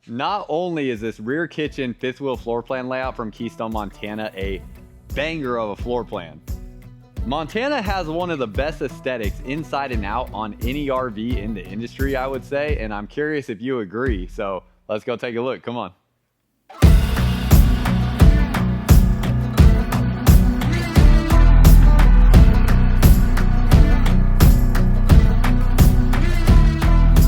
Not only is this rear kitchen fifth wheel floor plan layout from Keystone Montana a banger of a floor plan, Montana has one of the best aesthetics inside and out on any RV in the industry, I would say, and I'm curious if you agree. So let's go take a look. Come on.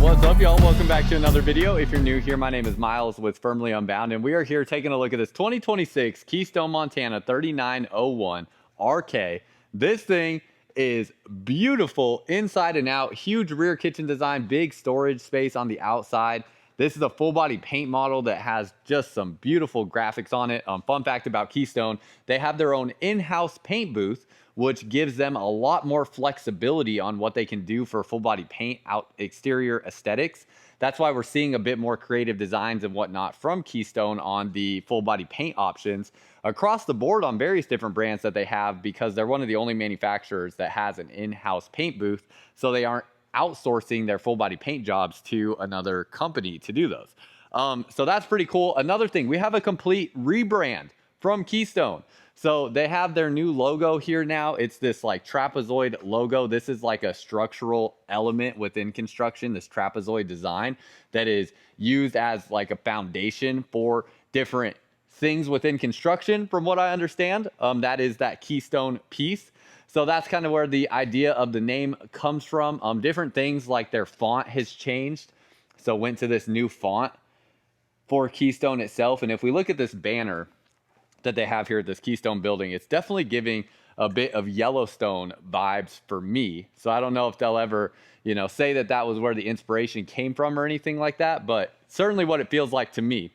What's up, y'all? Welcome back to another video. If you're new here, my name is Myles with Firmly Unbound, and we are here taking a look at this 2026 Keystone Montana 3901 RK. This thing is beautiful inside and out, huge rear kitchen design, big storage space on the outside. This is a full body paint model that has just some beautiful graphics on it. Fun fact about Keystone, they have their own in-house paint booth, which gives them a lot more flexibility on what they can do for full body paint out exterior aesthetics. That's why we're seeing a bit more creative designs and whatnot from Keystone on the full body paint options across the board on various different brands that they have, because they're one of the only manufacturers that has an in-house paint booth, so they aren't outsourcing their full body paint jobs to another company to do those. So that's pretty cool. Another thing, we have a complete rebrand from Keystone. So they have their new logo here now. It's this like trapezoid logo. This is like a structural element within construction, this trapezoid design that is used as like a foundation for different things within construction, from what I understand. That is that Keystone piece. So that's kind of where the idea of the name comes from. Different things like their font has changed. So went to this new font for Keystone itself. And if we look at this banner that they have here at this Keystone building, it's definitely giving a bit of Yellowstone vibes for me. So I don't know if they'll ever, say that that was where the inspiration came from or anything like that, but certainly what it feels like to me.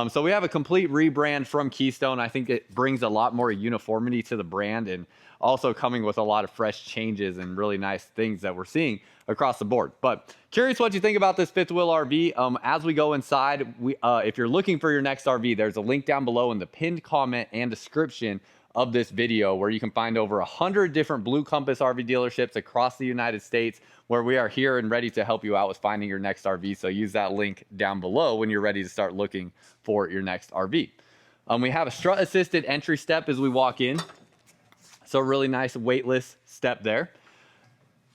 So we have a complete rebrand from Keystone. I think it brings a lot more uniformity to the brand, and also coming with a lot of fresh changes and really nice things that we're seeing across the board. But curious what you think about this fifth wheel RV. As we go inside, if you're looking for your next RV, there's a link down below in the pinned comment and description of this video where you can find over 100 different Blue Compass RV dealerships across the United States, where we are here and ready to help you out with finding your next RV. So use that link down below when you're ready to start looking for your next RV. We have a strut assisted entry step as we walk in. So really nice weightless step there.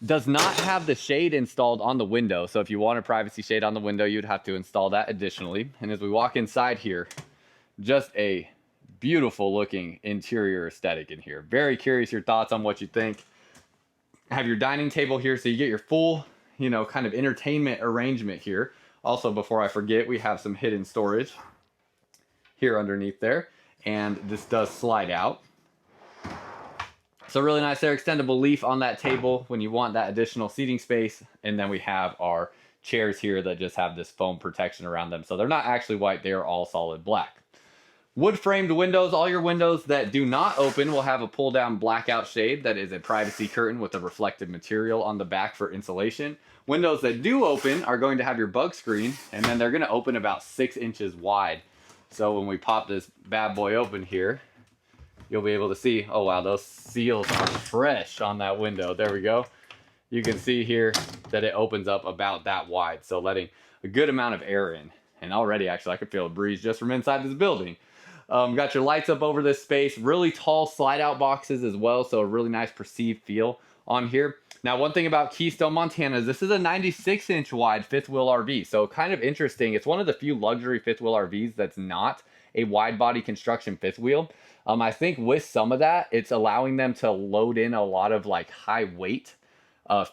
Does not have the shade installed on the window. So if you want a privacy shade on the window, you'd have to install that additionally. And as we walk inside here, just a beautiful looking interior aesthetic in here. Very curious your thoughts on what you think. Have your dining table here, so you get your full, kind of entertainment arrangement here. Also, before I forget, we have some hidden storage here underneath there. And this does slide out. So really nice there, extendable leaf on that table when you want that additional seating space. And then we have our chairs here that just have this foam protection around them. So they're not actually white, they are all solid black. Wood framed windows. All your windows that do not open will have a pull down blackout shade that is a privacy curtain with a reflective material on the back for insulation. Windows that do open are going to have your bug screen, and then they're going to open about 6 inches wide. So when we pop this bad boy open here, you'll be able to see, oh wow, those seals are fresh on that window. There we go. You can see here that it opens up about that wide, so letting a good amount of air in. And already, actually, I could feel a breeze just from inside this building. Got your lights up over this space. Really tall slide out boxes as well, so a really nice perceived feel on here. Now, one thing about Keystone Montana is this is a 96-inch wide fifth wheel RV, so kind of interesting. It's one of the few luxury fifth wheel RVs that's not a wide body construction fifth wheel. I think with some of that, it's allowing them to load in a lot of like high weight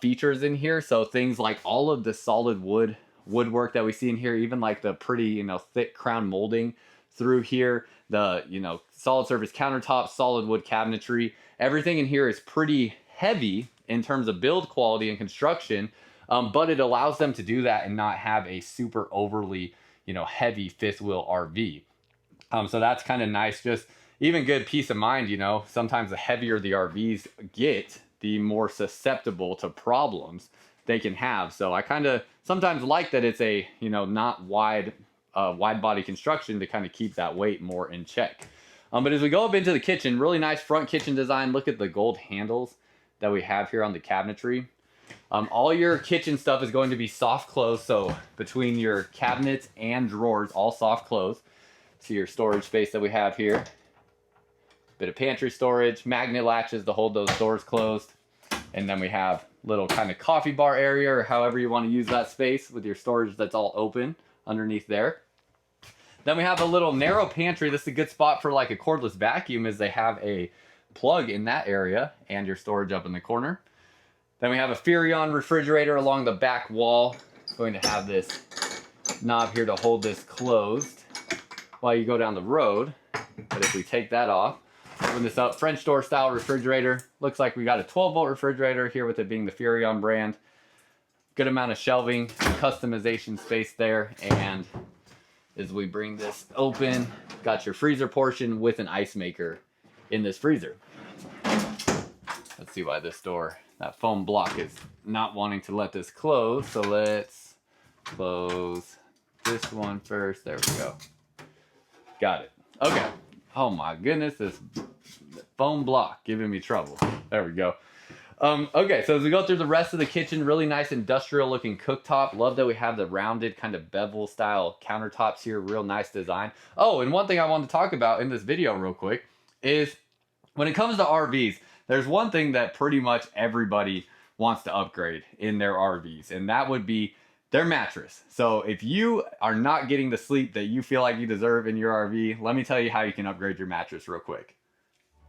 features in here. So things like all of the solid woodwork that we see in here, even like the pretty, thick crown molding through here, the, solid surface countertops, solid wood cabinetry, everything in here is pretty heavy in terms of build quality and construction. But it allows them to do that and not have a super overly, heavy fifth wheel RV. So that's kind of nice. Just even good peace of mind, sometimes the heavier the RVs get, the more susceptible to problems they can have. So I kind of sometimes like that it's a, not wide body construction to kind of keep that weight more in check. But as we go up into the kitchen, really nice front kitchen design. Look at the gold handles that we have here on the cabinetry. All your kitchen stuff is going to be soft close, so between your cabinets and drawers, all soft close. See your storage space that we have here. Bit of pantry storage, magnet latches to hold those doors closed. And then we have little kind of coffee bar area, or however you want to use that space with your storage that's all open underneath there. Then we have a little narrow pantry. This is a good spot for like a cordless vacuum, as they have a plug in that area and your storage up in the corner. Then we have a Furrion refrigerator along the back wall. It's going to have this knob here to hold this closed while you go down the road. But if we take that off, open this up, French door style refrigerator. Looks like we got a 12-volt refrigerator here, with it being the Furrion brand. Good amount of shelving, customization space there. And as we bring this open, got your freezer portion with an ice maker in this freezer. Let's see why this door, that foam block, is not wanting to let this close. So let's close this one first. There we go. Got it. Okay. Oh my goodness, this foam block giving me trouble. There we go. Okay, so as we go through the rest of the kitchen, really nice industrial looking cooktop. Love that we have the rounded kind of bevel style countertops here. Real nice design. Oh, and one thing I wanted to talk about in this video real quick is when it comes to RVs, there's one thing that pretty much everybody wants to upgrade in their RVs, and that would be their mattress. So if you are not getting the sleep that you feel like you deserve in your RV, let me tell you how you can upgrade your mattress real quick.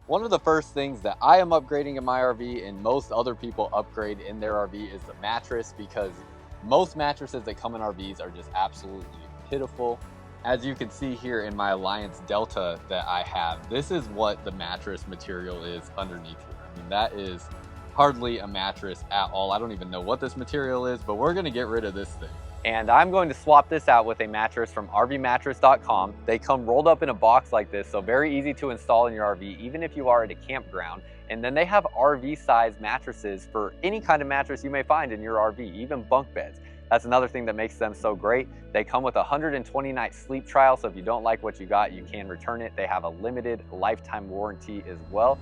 One of the first things that I am upgrading in my RV, and most other people upgrade in their RV, is the mattress, because most mattresses that come in RVs are just absolutely pitiful. As you can see here in my Alliance Delta that I have, this is what the mattress material is underneath here. I mean, that is hardly a mattress at all. I don't even know what this material is, but we're gonna get rid of this thing. And I'm going to swap this out with a mattress from RVmattress.com. They come rolled up in a box like this, so very easy to install in your RV, even if you are at a campground. And then they have RV size mattresses for any kind of mattress you may find in your RV, even bunk beds. That's another thing that makes them so great. They come with a 120-night sleep trial, so if you don't like what you got, you can return it. They have a limited lifetime warranty as well.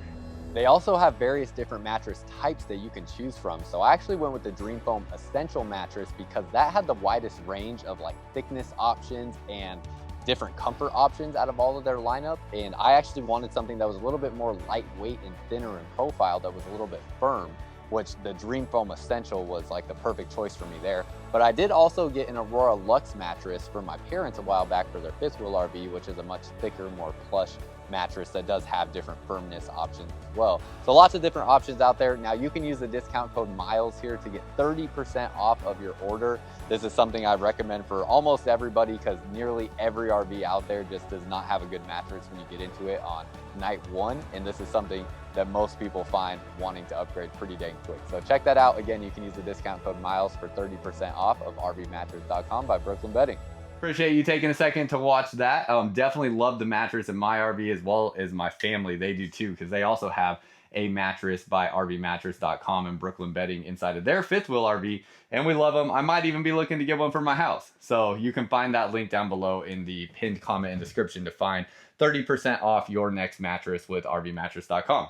They also have various different mattress types that you can choose from. So I actually went with the Dream Foam Essential mattress because that had the widest range of like thickness options and different comfort options out of all of their lineup. And I actually wanted something that was a little bit more lightweight and thinner in profile, that was a little bit firm, which the Dream Foam Essential was like the perfect choice for me there. But I did also get an Aurora Luxe mattress for my parents a while back for their fifth wheel RV, which is a much thicker, more plush mattress that does have different firmness options as well. So lots of different options out there. Now you can use the discount code MILES here to get 30% off of your order. This is something I recommend for almost everybody, because nearly every RV out there just does not have a good mattress when you get into it on night one. And this is something that most people find wanting to upgrade pretty dang quick. So check that out. Again, you can use the discount code MILES for 30% off of RVmattress.com by Brooklyn Bedding. Appreciate you taking a second to watch that. Definitely love the mattress in my RV, as well as my family. They do too, because they also have a mattress by RVmattress.com and Brooklyn Bedding inside of their fifth wheel RV, and we love them. I might even be looking to get one for my house. So you can find that link down below in the pinned comment and description to find 30% off your next mattress with RVmattress.com.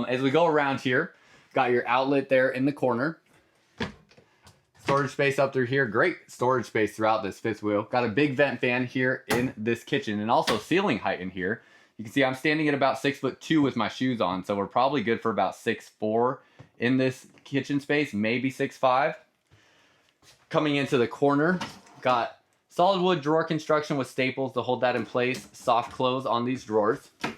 As we go around here, got your outlet there in the corner. Storage space up through here. Great storage space throughout this fifth wheel. Got a big vent fan here in this kitchen, and also ceiling height in here. You can see I'm standing at about 6'2" with my shoes on, so we're probably good for about 6'4" in this kitchen space, maybe 6'5". Coming into the corner, got solid wood drawer construction with staples to hold that in place. Soft close on these drawers. Got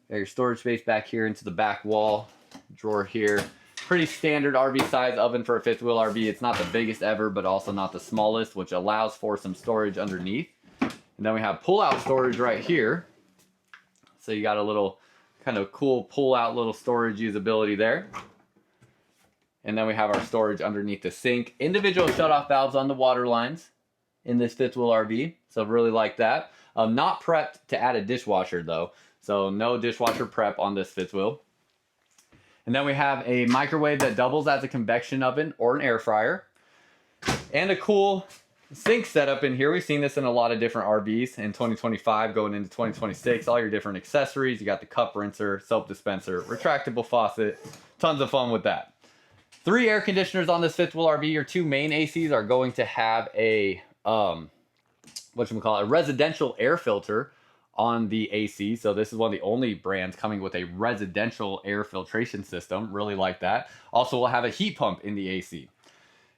your storage space back here into the back wall. Drawer here. Pretty standard RV size oven for a fifth wheel RV. It's not the biggest ever, but also not the smallest, which allows for some storage underneath. And then we have pull-out storage right here. So you got a little kind of cool pull-out little storage usability there. And then we have our storage underneath the sink. Individual shut-off valves on the water lines in this fifth wheel RV. So really like that. Not prepped to add a dishwasher though. So no dishwasher prep on this fifth wheel. And then we have a microwave that doubles as a convection oven or an air fryer. And a cool sink setup in here. We've seen this in a lot of different RVs in 2025 going into 2026. All your different accessories. You got the cup rinser, soap dispenser, retractable faucet. Tons of fun with that. 3 air conditioners on this fifth wheel RV. Your 2 main ACs are going to have a a residential air filter on the AC. So this is one of the only brands coming with a residential air filtration system. Really like that. Also, we'll have a heat pump in the AC.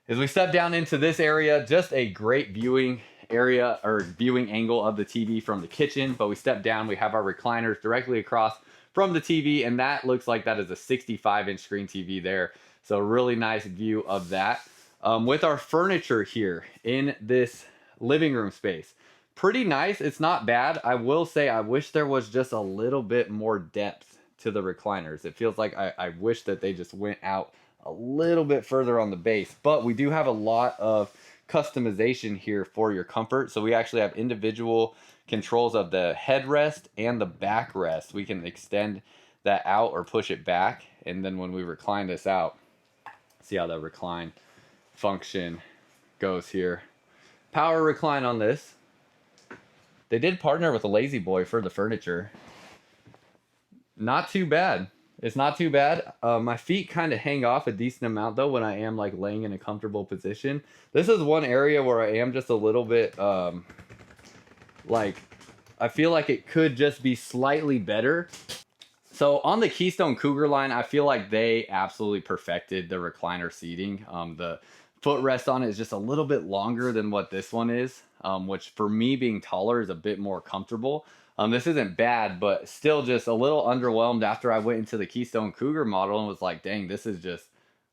As we step down into this area, just a great viewing area or viewing angle of the TV from the kitchen. But we step down, we have our recliners directly across from the TV, and that looks like that is a 65-inch screen TV there. So really nice view of that. With our furniture here in this living room space, pretty nice. It's not bad. I will say I wish there was just a little bit more depth to the recliners. It feels like I wish that they just went out a little bit further on the base, but we do have a lot of customization here for your comfort. So we actually have individual controls of the headrest and the backrest. We can extend that out or push it back, and then when we recline this out, see how the recline function goes here. Power recline on this. They did partner with a Lazy Boy for the furniture. Not too bad. It's not too bad. My feet kind of hang off a decent amount though when I am like laying in a comfortable position. This is one area where I am just a little bit like I feel like it could just be slightly better. So on the Keystone Cougar line, I feel like they absolutely perfected the recliner seating. The footrest on it is just a little bit longer than what this one is, which for me being taller is a bit more comfortable. This isn't bad, but still just a little underwhelmed after I went into the Keystone Cougar model and was like, dang, this is just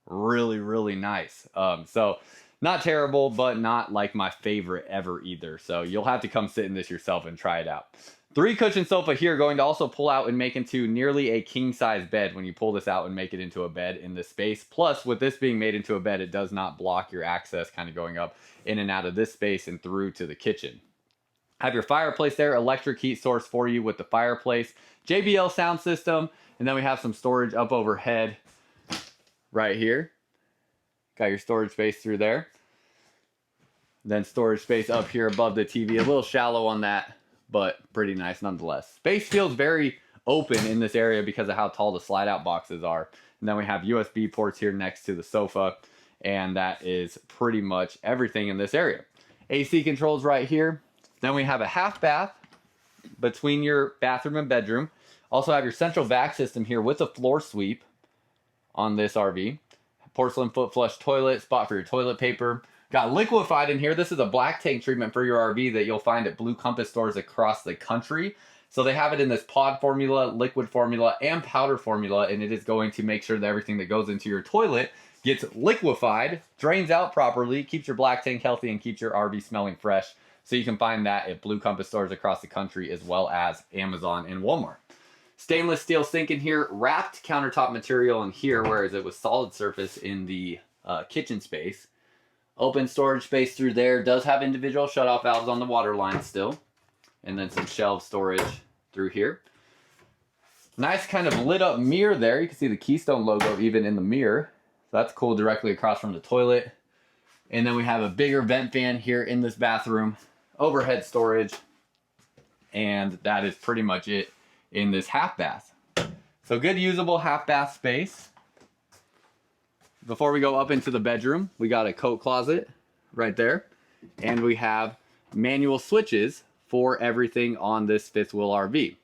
really, really nice. So not terrible, but not like my favorite ever either. So you'll have to come sit in this yourself and try it out. 3 cushion sofa here, going to also pull out and make into nearly a king size bed when you pull this out and make it into a bed in this space. Plus, with this being made into a bed, it does not block your access kind of going up in and out of this space and through to the kitchen. Have your fireplace there, electric heat source for you with the fireplace, JBL sound system, and then we have some storage up overhead right here. Got your storage space through there. Then storage space up here above the TV, a little shallow on that, but pretty nice nonetheless. Space feels very open in this area because of how tall the slide out boxes are. And then we have USB ports here next to the sofa, and that is pretty much everything in this area. AC controls right here. Then we have a half bath between your bathroom and bedroom. Also have your central vac system here with a floor sweep on this RV. Porcelain foot flush toilet, spot for your toilet paper. Got liquefied in here. This is a black tank treatment for your RV that you'll find at Blue Compass stores across the country. So they have it in this pod formula, liquid formula, and powder formula, and it is going to make sure that everything that goes into your toilet gets liquefied, drains out properly, keeps your black tank healthy, and keeps your RV smelling fresh. So you can find that at Blue Compass stores across the country as well as Amazon and Walmart. Stainless steel sink in here, wrapped countertop material in here, whereas it was solid surface in the kitchen space. Open storage space through there. Does have individual shutoff valves on the water line still. And then some shelf storage through here. Nice kind of lit up mirror there. You can see the Keystone logo even in the mirror. So that's cool, directly across from the toilet. And then we have a bigger vent fan here in this bathroom. Overhead storage. And that is pretty much it in this half bath. So good usable half bath space. Before we go up into the bedroom, we got a coat closet right there. And we have manual switches for everything on this fifth wheel RV.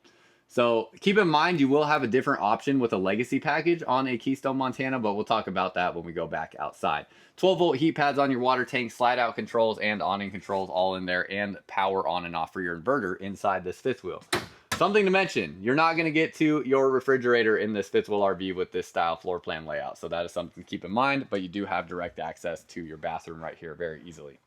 So keep in mind, you will have a different option with a legacy package on a Keystone Montana, but we'll talk about that when we go back outside. 12-volt heat pads on your water tank, slide out controls and awning controls all in there, and power on and off for your inverter inside this fifth wheel. Something to mention, you're not going to get to your refrigerator in this fifth wheel RV with this style floor plan layout. So that is something to keep in mind, but you do have direct access to your bathroom right here very easily.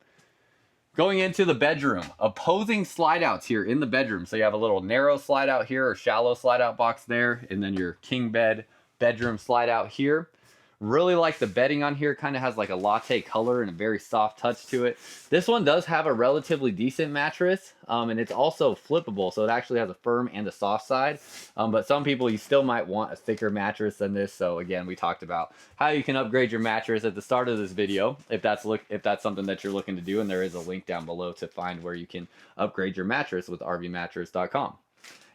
Going into the bedroom, opposing slide outs here in the bedroom. So you have a little narrow slide out here or shallow slide out box there, and then your king bed bedroom slide out here. Really like the bedding on here, kind of has like a latte color and a very soft touch to it. This one does have a relatively decent mattress, and it's also flippable, so it actually has a firm and a soft side. But some people, you still might want a thicker mattress than this. So again, we talked about how you can upgrade your mattress at the start of this video, if that's something that you're looking to do, and there is a link down below to find where you can upgrade your mattress with rvmattress.com.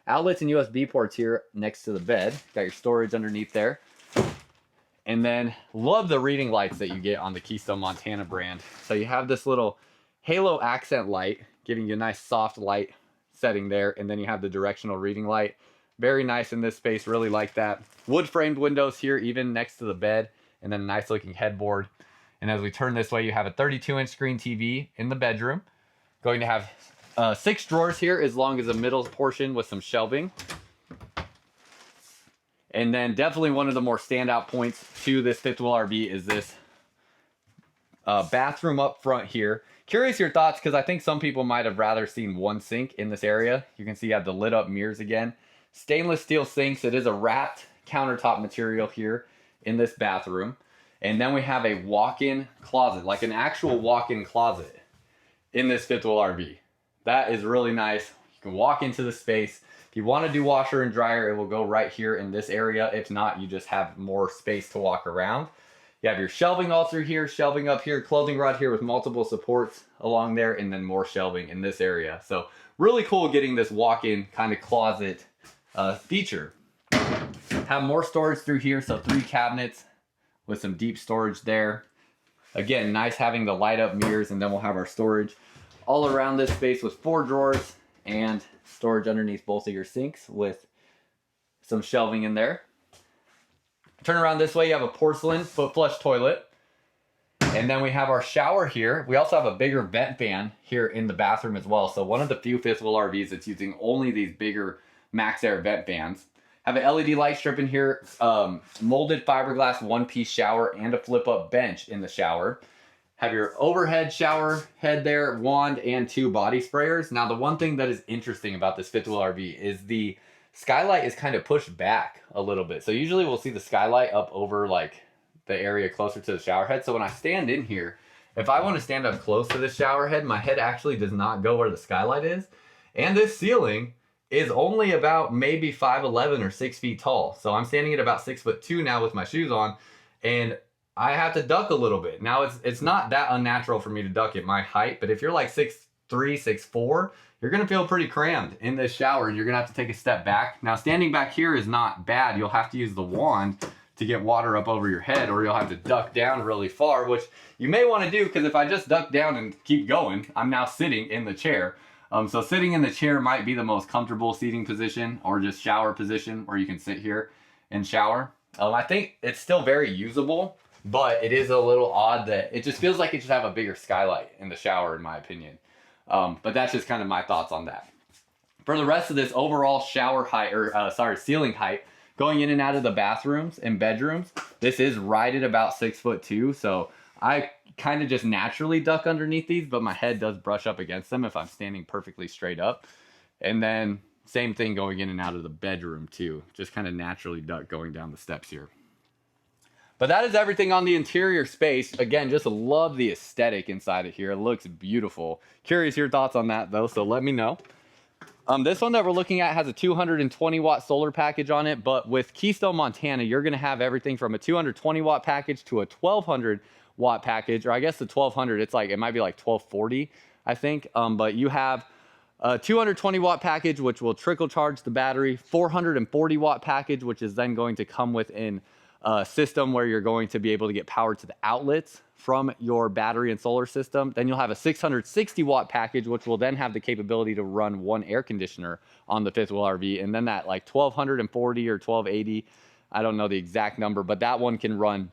Outlets and USB ports here next to the bed. Got your storage underneath there. And then love the reading lights that you get on the Keystone Montana brand. So you have this little halo accent light, giving you a nice soft light setting there. And then you have the directional reading light. Very nice in this space, really like that. Wood framed windows here, even next to the bed. And then a nice looking headboard. And as we turn this way, you have a 32-inch screen TV in the bedroom. Going to have 6 drawers here, as long as a middle portion with some shelving. And then definitely one of the more standout points to this fifth wheel RV is this bathroom up front here. Curious your thoughts, because I think some people might have rather seen one sink in this area. You can see you have the lit up mirrors again. Stainless steel sinks. It is a wrapped countertop material here in this bathroom. And then we have a walk-in closet, like an actual walk-in closet in this fifth wheel RV. That is really nice. You can walk into the space. If you want to do washer and dryer, it will go right here in this area. If not, you just have more space to walk around. You have your shelving all through here, shelving up here, clothing rod here with multiple supports along there, and then more shelving in this area. So really cool getting this walk-in kind of closet feature. Have more storage through here, so 3 cabinets with some deep storage there. Again, nice having the light up mirrors, and then we'll have our storage all around this space with 4 drawers and storage underneath both of your sinks with some shelving in there. Turn around this way, you have a porcelain foot flush toilet. And then we have our shower here. We also have a bigger vent fan here in the bathroom as well. So one of the few fifth wheel RVs that's using only these bigger Max Air vent fans. Have an LED light strip in here, molded fiberglass one-piece shower, and a flip-up bench in the shower. Have your overhead shower head there, wand, and 2 body sprayers. Now, the one thing that is interesting about this fifth wheel RV is the skylight is kind of pushed back a little bit. So usually we'll see the skylight up over like the area closer to the shower head. So when I stand in here, if I want to stand up close to the shower head, my head actually does not go where the skylight is. And this ceiling is only about maybe 5'11" or 6 feet tall. So I'm standing at about 6'2" now with my shoes on, and I have to duck a little bit. Now it's not that unnatural for me to duck at my height, but if you're like 6'3", 6'4", you're gonna feel pretty crammed in this shower, and you're gonna have to take a step back. Now standing back here is not bad. You'll have to use the wand to get water up over your head, or you'll have to duck down really far, which you may wanna do, because if I just duck down and keep going, I'm now sitting in the chair. So sitting in the chair might be the most comfortable seating position, or just shower position where you can sit here and shower. I think it's still very usable, but it is a little odd that it just feels like it should have a bigger skylight in the shower, in my opinion. But that's just kind of my thoughts on that. For the rest of this overall shower height, or ceiling height, going in and out of the bathrooms and bedrooms, this is right at about 6'2", so I kind of just naturally duck underneath these, but my head does brush up against them if I'm standing perfectly straight up. And then same thing going in and out of the bedroom too, just kind of naturally duck going down the steps here. But that is everything on the interior space. Again, just love the aesthetic inside of here. It looks beautiful. Curious your thoughts on that though, so let me know. This one that we're looking at has a 220 watt solar package on it, but with Keystone Montana, you're gonna have everything from a 220 watt package to a 1200 watt package, or I guess the 1200, it's like, it might be like 1240, I think. But you have a 220 watt package, which will trickle charge the battery, 440 watt package, which is then going to come within a system where you're going to be able to get power to the outlets from your battery and solar system. Then you'll have a 660 watt package, which will then have the capability to run 1 air conditioner on the fifth wheel RV. And then that like 1240 or 1280, I don't know the exact number, but that one can run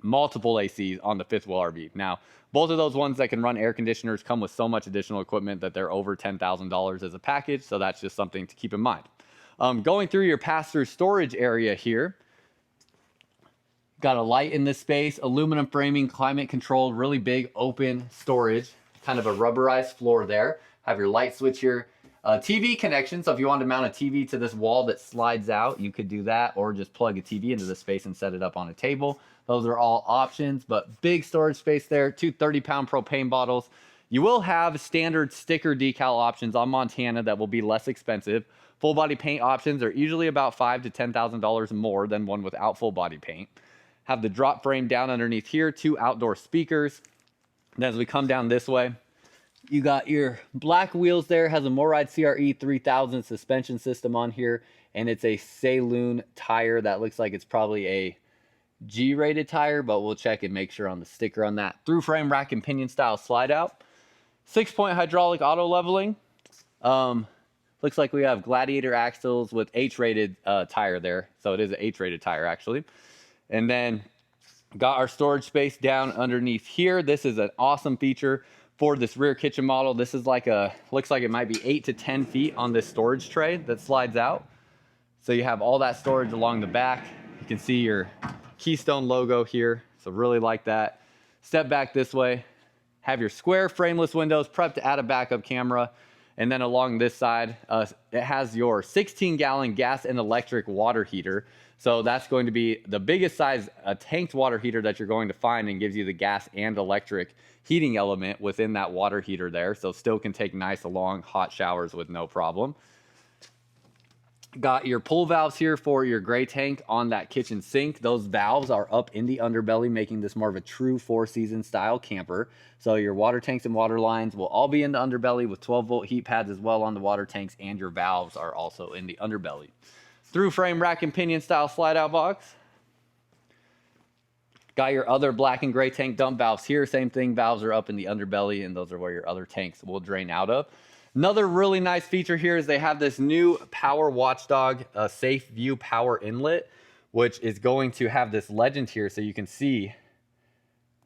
multiple ACs on the fifth wheel RV. Now, both of those ones that can run air conditioners come with so much additional equipment that they're over $10,000 as a package. So that's just something to keep in mind. Going through your pass-through storage area here, got a light in this space, aluminum framing, climate controlled, really big open storage, kind of a rubberized floor there. Have your light switch here. TV connection, so if you wanted to mount a TV to this wall that slides out, you could do that, or just plug a TV into the space and set it up on a table. Those are all options, but big storage space there, 2 30-pound propane bottles. You will have standard sticker decal options on Montana that will be less expensive. Full body paint options are usually about $5,000 to $10,000 more than one without full body paint. Have the drop frame down underneath here, 2 outdoor speakers. And as we come down this way, you got your black wheels there, has a Moride CRE 3000 suspension system on here, and it's a Saloon tire that looks like it's probably a G-rated tire, but we'll check and make sure on the sticker on that. Through frame rack and pinion style slide out. 6-point hydraulic auto leveling. Looks like we have Gladiator axles with H-rated tire there. So it is an H-rated tire actually. And then got our storage space down underneath here. This is an awesome feature for this rear kitchen model. This is like looks like it might be 8 to 10 feet on this storage tray that slides out. So you have all that storage along the back. You can see your Keystone logo here. So really like that. Step back this way. Have your square frameless windows prepped to add a backup camera. And then along this side, it has your 16-gallon gas and electric water heater. So that's going to be the biggest size tanked water heater that you're going to find, and gives you the gas and electric heating element within that water heater there. So still can take nice long hot showers with no problem. Got your pull valves here for your gray tank on that kitchen sink. Those valves are up in the underbelly, making this more of a true four-season style camper. So your water tanks and water lines will all be in the underbelly with 12-volt heat pads as well on the water tanks, and your valves are also in the underbelly. Through frame rack and pinion style slide out box. Got your other black and gray tank dump valves here. Same thing, valves are up in the underbelly, and those are where your other tanks will drain out of. Another really nice feature here is they have this new Power Watchdog Safe View Power Inlet, which is going to have this legend here so you can see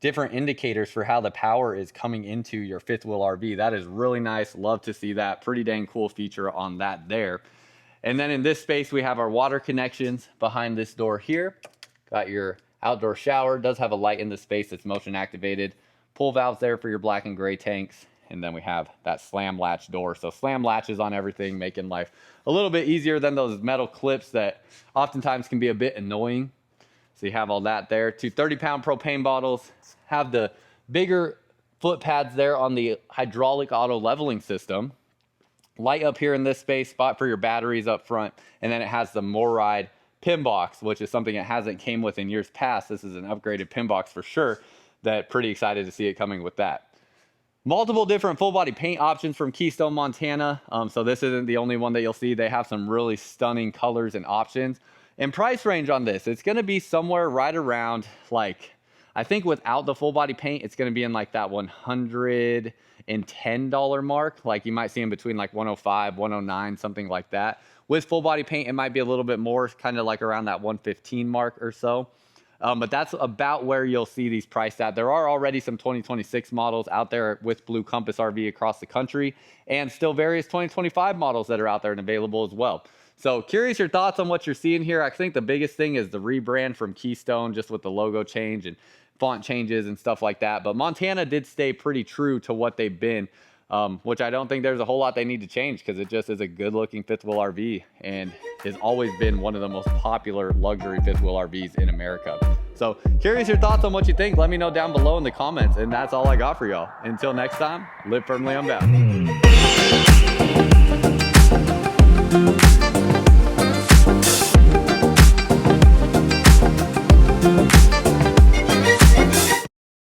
different indicators for how the power is coming into your fifth wheel RV. That is really nice. Love to see that. Pretty dang cool feature on that there. And then in this space, we have our water connections behind this door here. Got your outdoor shower. Does have a light in the space that's motion activated. Pull valves there for your black and gray tanks. And then we have that slam latch door. So slam latches on everything, making life a little bit easier than those metal clips that oftentimes can be a bit annoying. So you have all that there. 2 30-pound propane bottles. Have the bigger foot pads there on the hydraulic auto leveling system. Light up here in this space, spot for your batteries up front. And then it has the MORryde pin box, which is something it hasn't came with in years past. This is an upgraded pin box for sure. That pretty excited to see it coming with that. Multiple different full body paint options from Keystone Montana. So this isn't the only one that you'll see. They have some really stunning colors and options. And price range on this, it's gonna be somewhere right around, like, I think without the full body paint, it's gonna be in like that $110 mark. Like you might see in between like 105, 109, something like that. With full body paint, it might be a little bit more, kind of like around that 115 mark or so. But that's about where you'll see these priced at. There are already some 2026 models out there with Blue Compass RV across the country, and still various 2025 models that are out there and available as well. So curious your thoughts on what you're seeing here. I think the biggest thing is the rebrand from Keystone, just with the logo change and font changes and stuff like that. But Montana did stay pretty true to what they've been, which I don't think there's a whole lot they need to change, because it just is a good looking fifth wheel RV and has always been one of the most popular luxury fifth wheel RVs in America. So curious your thoughts on what you think. Let me know down below in the comments, and that's all I got for y'all. Until next time, live firmly unbound.